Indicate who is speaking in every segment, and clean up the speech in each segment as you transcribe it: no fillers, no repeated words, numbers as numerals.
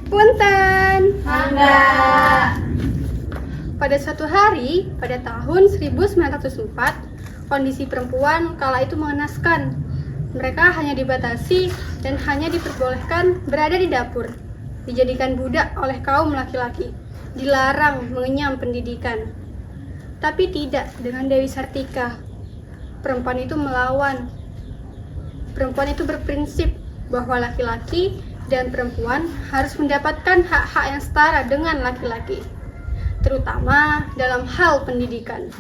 Speaker 1: Punten.
Speaker 2: Mangga.
Speaker 1: Pada suatu hari, pada tahun 1904, kondisi perempuan kala itu mengenaskan. Mereka hanya dibatasi dan hanya diperbolehkan berada di dapur, dijadikan budak oleh kaum laki-laki, dilarang mengenyam pendidikan. Tapi tidak dengan Dewi Sartika. Perempuan itu melawan. Perempuan itu berprinsip bahwa laki-laki dan perempuan harus mendapatkan hak-hak yang setara dengan laki-laki, terutama dalam hal pendidikan.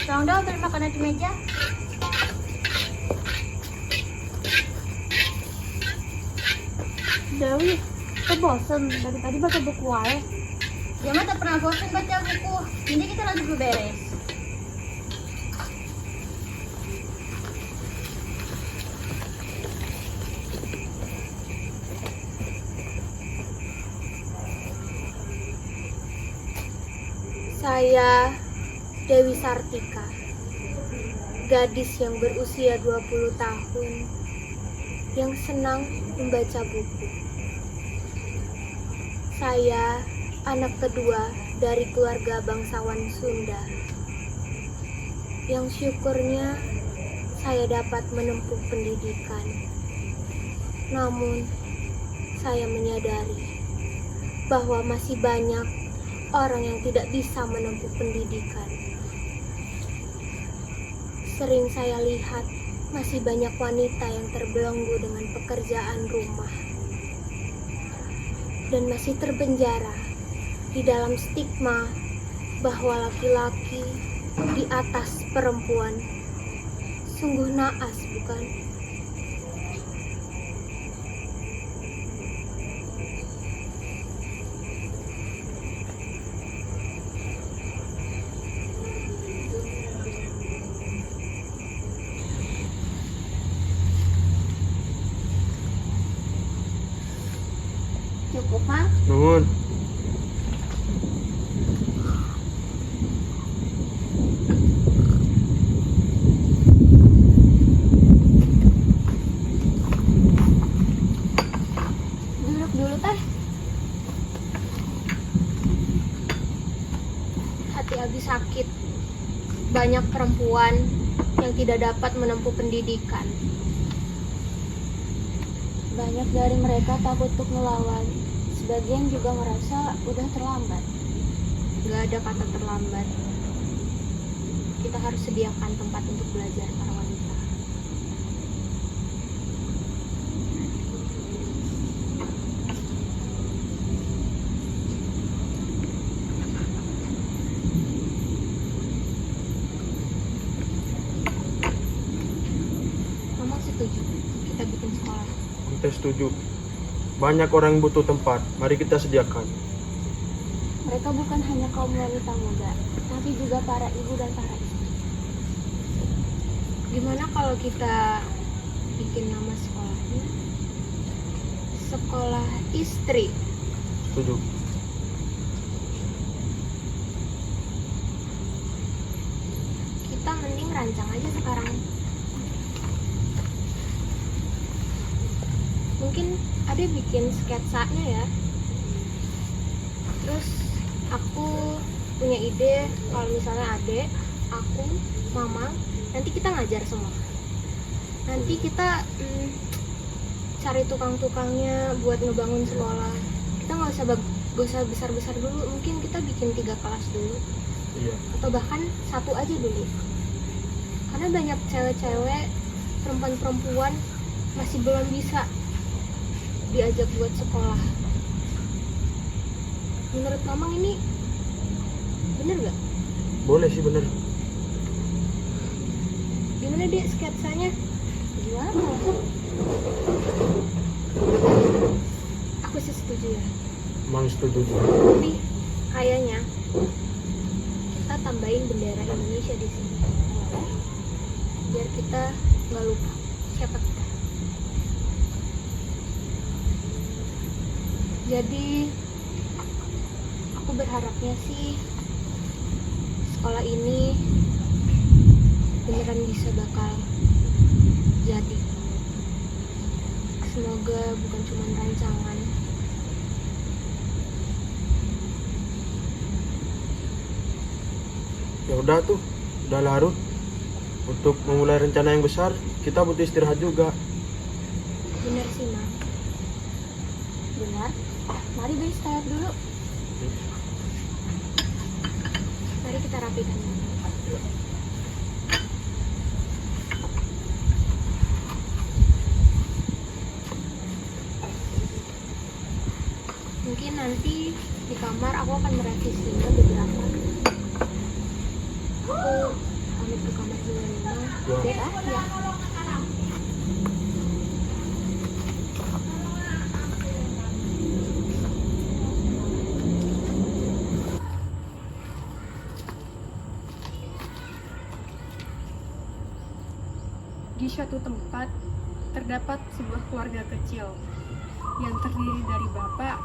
Speaker 2: Tolong dong beli makanan di meja.
Speaker 3: Dewi, kita bosen dari tadi baca buku aja.
Speaker 2: Ya mah tak pernah bosan baca buku. Ini kita lanjut dulu beres.
Speaker 3: Saya Dewi Sartika, gadis yang berusia 20 tahun, yang senang membaca buku. Saya anak kedua dari keluarga bangsawan Sunda, yang syukurnya saya dapat menempuh pendidikan. Namun, saya menyadari bahwa masih banyak orang yang tidak bisa menempuh pendidikan. Sering saya lihat masih banyak wanita yang terbelenggu dengan pekerjaan rumah dan masih terpenjara di dalam stigma bahwa laki-laki di atas perempuan. Sungguh naas, bukan?
Speaker 2: Cukup mah?
Speaker 4: Nuhun.
Speaker 3: Duduk dulu, teh. Hati Abi sakit. Banyak perempuan yang tidak dapat menempuh pendidikan. Banyak dari mereka takut untuk melawan. Sebagian juga merasa udah terlambat. Gak ada kata terlambat. Kita harus sediakan tempat untuk belajar para wanita. Mama setuju kita bikin sekolah.
Speaker 4: Kita setuju. Banyak orang yang butuh tempat. Mari kita sediakan.
Speaker 3: Mereka bukan hanya kaum wanita muda, tapi juga para ibu dan para istri. Gimana kalau kita bikin nama sekolahnya Sekolah Istri?
Speaker 4: Setuju.
Speaker 3: Kita mending rancang aja sekarang. Mungkin Ade bikin sketsanya ya. Terus aku punya ide kalau misalnya Ade, aku, Mama, nanti kita ngajar semua. Nanti kita cari tukang-tukangnya buat ngebangun sekolah. Kita nggak usah besar-besar dulu. Mungkin kita bikin 3 kelas dulu.
Speaker 4: Iya.
Speaker 3: Atau bahkan 1 aja dulu. Karena banyak cewek-cewek, perempuan-perempuan masih belum bisa diajak buat sekolah. Menurut Mamang ini bener gak?
Speaker 4: Boleh sih, bener.
Speaker 3: Gimana dia sketsanya? Gimana? Aku sih setuju ya.
Speaker 4: Emang setuju juga.
Speaker 3: Tapi kayaknya kita tambahin bendera Indonesia di sini. Biar kita nggak lupa siapa kita. Jadi aku berharapnya sih sekolah ini beneran bisa bakal jadi. Semoga bukan cuma rancangan.
Speaker 4: Ya udah tuh, udah larut. Untuk memulai rencana yang besar, kita butuh istirahat juga.
Speaker 3: Bener sih, Mam. Benar. Mari beristirahat dulu. Mari kita rapikan. Mungkin nanti di kamar aku akan merevisinya beberapa. Aku pamit ke kamar dulu ya, Mam.
Speaker 4: Ya.
Speaker 3: Dek, ya.
Speaker 1: Di suatu tempat terdapat sebuah keluarga kecil yang terdiri dari bapak,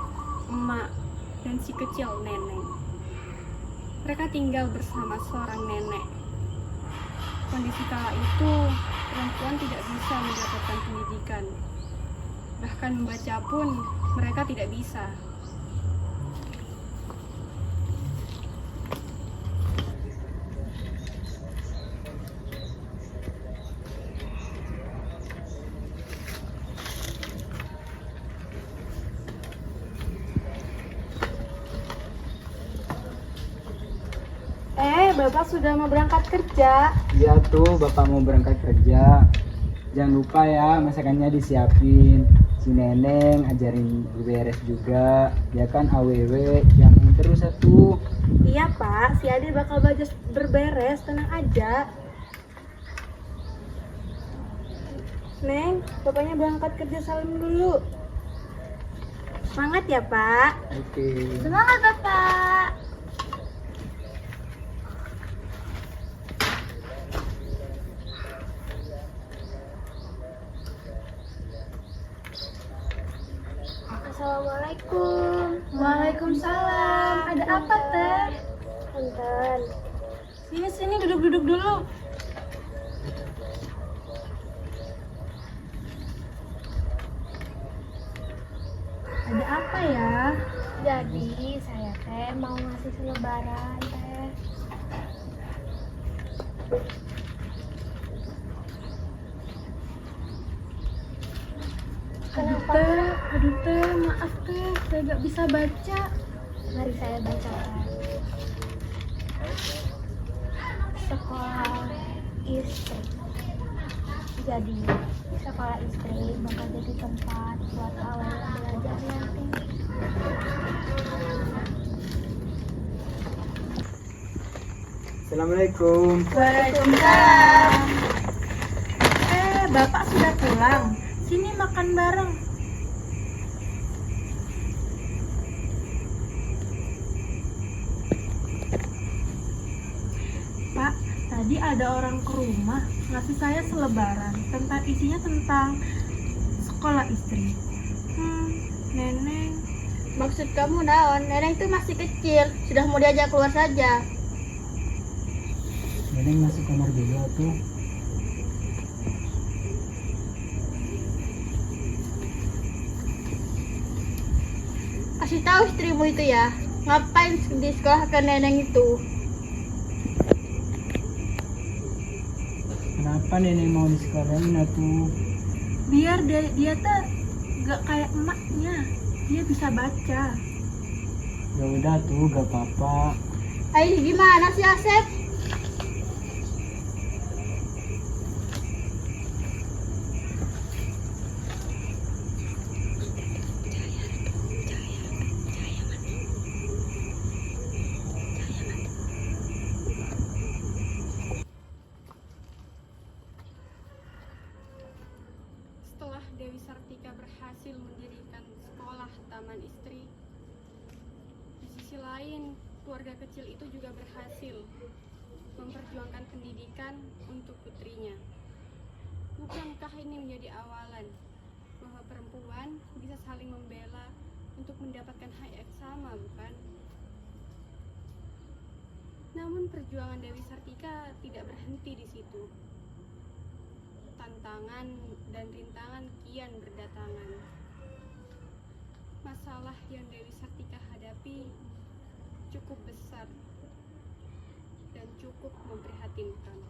Speaker 1: emak, dan si kecil nenek. Mereka tinggal bersama seorang nenek. Kondisi kala itu, perempuan tidak bisa mendapatkan pendidikan. Bahkan membaca pun mereka tidak bisa.
Speaker 5: Bapak sudah mau berangkat kerja.
Speaker 6: Iya tuh, Bapak mau berangkat kerja. Jangan lupa ya, masakannya disiapin. Si Neneng ajarin beberes juga. Ya kan AWW, jangan terus satu.
Speaker 5: Iya Pak, si Ade bakal berberes, tenang aja. Neng, bapaknya berangkat kerja, salim dulu. Semangat ya Pak.
Speaker 6: Oke.
Speaker 5: Semangat Bapak.
Speaker 3: Assalamualaikum.
Speaker 5: Waalaikumsalam. Ada apa Teh?
Speaker 3: Punten.
Speaker 5: Sini duduk dulu. Ada apa ya?
Speaker 3: Jadi saya teh mau ngasih selebaran teh. Kenapa?
Speaker 5: Aduh teh, maaf teh, saya gak bisa baca.
Speaker 3: Mari saya bacakan. Sekolah istri. Jadi sekolah istri bakal jadi tempat buat awal belajar nanti.
Speaker 6: Assalamualaikum.
Speaker 5: Waalaikumsalam. Bapak sudah pulang. Sini makan bareng. Pak, tadi ada orang ke rumah ngasih saya selebaran isinya tentang sekolah istri. Neneng.
Speaker 2: Maksud kamu naon? Neneng itu masih kecil, sudah mau diajak keluar saja.
Speaker 6: Neneng masuk kamar dulu tuh.
Speaker 2: Kasih tahu istrimu itu ya, ngapain di sekolah ke neneng itu?
Speaker 6: Kenapa Neneng mau disekolahin atuh?
Speaker 5: Biar dia tuh gak kayak emaknya. Dia bisa baca.
Speaker 6: Ya udah tuh, gak apa-apa.
Speaker 2: Ayo gimana sih Asep?
Speaker 1: Setelah Dewi Sartika berhasil mendirikan sekolah taman istri, di sisi lain keluarga kecil itu juga berhasil memperjuangkan pendidikan untuk putrinya. Bukankah ini menjadi awalan bahwa perempuan bisa saling membela untuk mendapatkan hak yang sama, bukan? Namun perjuangan Dewi Sartika tidak berhenti di situ. Tantangan dan rintangan kian berdatangan. Masalah yang Dewi Sartika hadapi cukup besar dan cukup memprihatinkan.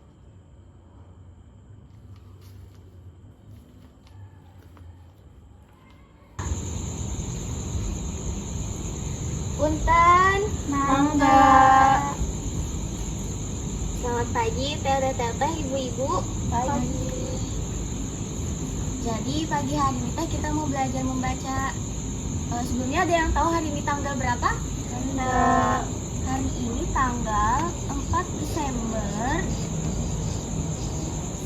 Speaker 3: Punten,
Speaker 5: Mangga.
Speaker 3: Selamat pagi, teteh, ibu-ibu.
Speaker 5: Pagi.
Speaker 3: Jadi pagi hari ini kita mau belajar membaca. Sebelumnya ada yang tahu hari ini tanggal berapa? Hari ini tanggal 4 Desember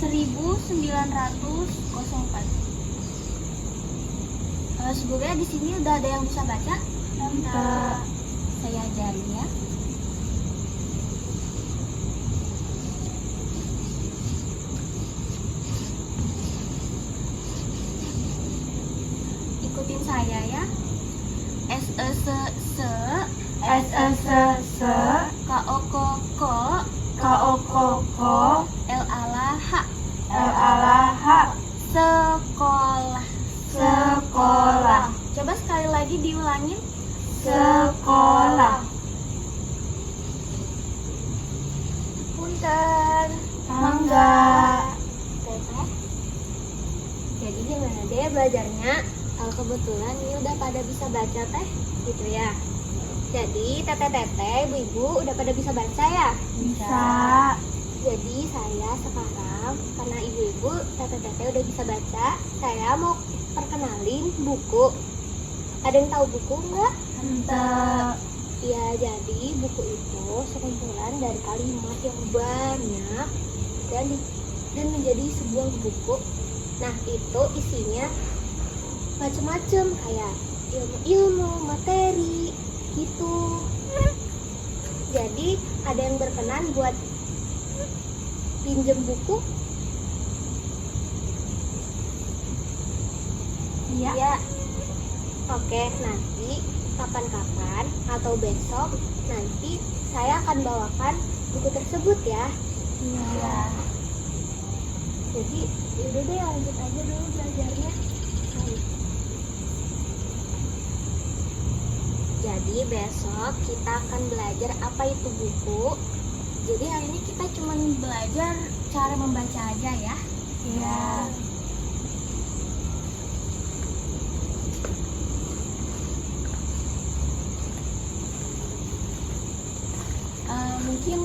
Speaker 3: 1904. Sebelumnya di sini udah ada yang bisa baca? Saya ajarin ya. Ikutin saya ya. S E S S
Speaker 5: S S S
Speaker 3: K O K Ko
Speaker 5: K O K Ko
Speaker 3: L A L H
Speaker 5: L A L H
Speaker 3: sekolah.
Speaker 5: Sekolah.
Speaker 3: Coba sekali lagi diulangin.
Speaker 5: Sekolah.
Speaker 3: Punten.
Speaker 5: Mangga.
Speaker 3: Teteh. Jadi gimana deh belajarnya? Kalau kebetulan ini udah pada bisa baca teh, gitu ya. Jadi teteh-teteh, ibu-ibu udah pada bisa baca ya?
Speaker 5: Bisa.
Speaker 3: Jadi saya sekarang karena ibu-ibu, teteh-teteh udah bisa baca, saya mau perkenalin buku. Ada yang tahu buku nggak? Ya, jadi buku itu sekumpulan dari kalimat yang banyak dan menjadi sebuah buku. Nah, itu isinya macam-macam kayak ilmu-ilmu, materi, gitu. Jadi, ada yang berkenan buat pinjem buku?
Speaker 5: Iya.
Speaker 3: Ya. Oke, nanti kapan-kapan atau besok nanti saya akan bawakan buku tersebut ya.
Speaker 5: Iya.
Speaker 3: Jadi udah deh lanjut aja dulu belajarnya. Jadi besok kita akan belajar apa itu buku. Jadi hari ini kita cuma belajar cara membaca aja ya.
Speaker 5: Iya.
Speaker 3: Mungkin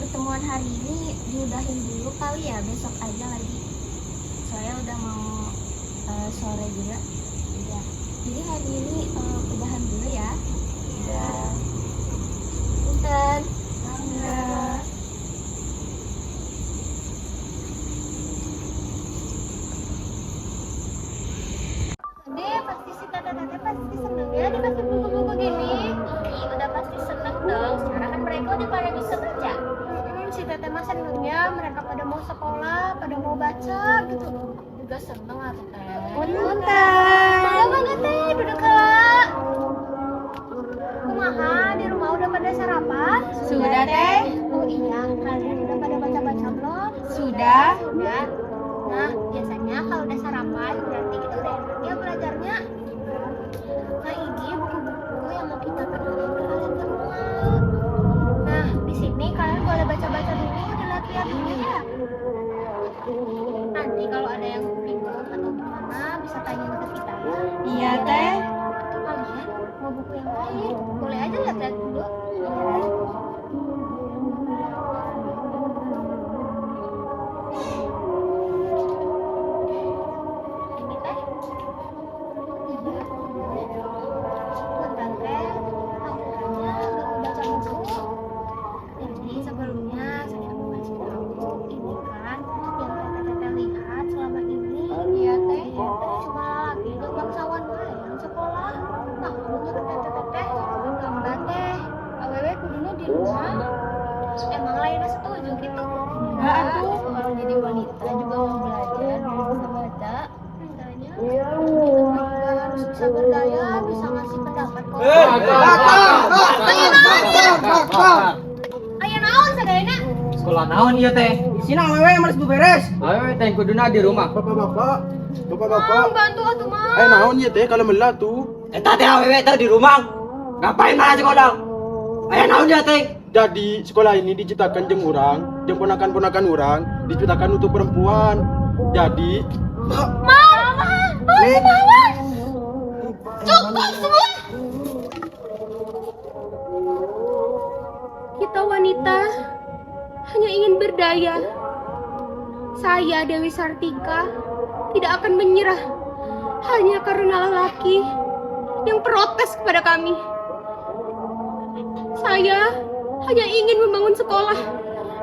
Speaker 3: pertemuan hari ini diudahin dulu kali ya, besok aja lagi. Soalnya udah mau sore juga. Iya. Jadi hari ini udahan dulu ya.
Speaker 5: Iya.
Speaker 3: Punten.
Speaker 5: Mangga.
Speaker 3: Deh, pasti si tete-tete pasti seneng ya dikasih buku-buku gini. Ih, udah pasti seneng dong. Sekarang kan mereka udah pada bisa baca. Si tete mah senengnya mereka pada mau sekolah, pada mau baca gitu. Juga seneng lah tete. Punten. Mangga teh, duduk kak. Kumaha di rumah udah pada sarapan?
Speaker 5: Sudah, Teh.
Speaker 3: Oh iya, kalian udah pada baca-baca belum?
Speaker 5: Sudah.
Speaker 3: Sudah. Nah, biasanya kalau udah sarapan berarti kita udah enak ya belajarnya. Nah, ini buku-buku yang mau kita kenalin ke kalian semua. Nah, di sini kalian boleh baca-baca dulu, latihan dulu ya. Nanti kalau ada yang bingung atau gimana bisa tanya ke kita ya. Saya bisa ngasih pendapat kok. Ayo naon sadayana?
Speaker 7: Sekolah naon ieu teh? Sina awewe yang harus beberes. Awewe teh kuduna di rumah.
Speaker 4: Bapak-bapak.
Speaker 3: Bantu atuh mah.
Speaker 4: Naon ya teh kalau melah tuh.
Speaker 7: Eta teh awewe teh di rumah. Ngapain malah sekolah? Aya naon dia teh?
Speaker 4: Jadi sekolah ini diciptakan jeung urang, jeung ponakan-ponakan urang diciptakan untuk perempuan. Jadi
Speaker 3: Cukup semua.
Speaker 1: Kita wanita hanya ingin berdaya. Saya, Dewi Sartika, tidak akan menyerah hanya karena lelaki yang protes kepada kami. Saya hanya ingin membangun sekolah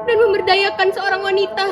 Speaker 1: dan memberdayakan seorang wanita.